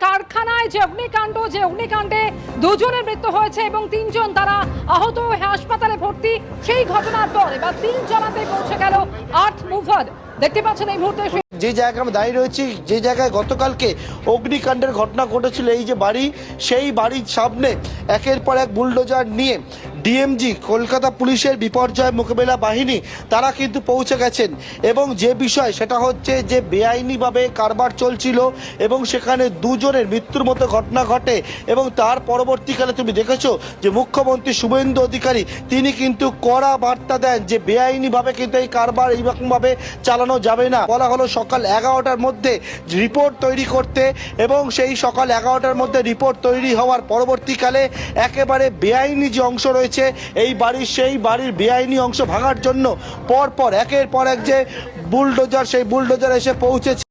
কারখানায় যে অগ্নিকাণ্ডে দুজনের মৃত্যু হয়েছে এবং তিনজন তারা আহত হয়ে হাসপাতালে ভর্তি। সেই ঘটনার পর এবার 3 জনাতে পৌঁছে গেল আর্থ মুভার। দেখতে পাচ্ছেন এই মুহূর্তে যে জায়গায় আমরা দাঁড়িয়ে রয়েছি, যে জায়গায় গতকালকে অগ্নিকাণ্ডের ঘটনা ঘটেছিল, এই যে বাড়ি, সেই বাড়ির সামনে একের পর এক বুলডোজার নিয়ে ডিএমজি কলকাতা পুলিশের বিপর্যয় মোকাবিলা বাহিনী তারা কিন্তু পৌঁছে গেছেন। এবং যে বিষয় সেটা হচ্ছে যে বেআইনিভাবে কারবার চলছিল এবং সেখানে দুজনের মৃত্যুর মতো ঘটনা ঘটে। এবং তার পরবর্তীকালে তুমি দেখেছো যে মুখ্যমন্ত্রী শুভেন্দু অধিকারী তিনি কিন্তু কড়া বার্তা দেন যে বেআইনিভাবে কিন্তু এই কারবার এইরকমভাবে চালানো যাবে না। বলা হলো সকাল 11টার মধ্যে রিপোর্ট তৈরি করতে, এবং সেই সকাল 11টার মধ্যে রিপোর্ট তৈরি হওয়ার পরবর্তীকালে একেবারে বেআইনি যে অংশ রয়েছে এই বাড়ির, সেই বাড়ির বেআইনি অংশ ভাঙার জন্য পরপর একের পর এক যে বুলডোজার, সেই বুলডোজার এসে পৌঁছেছে।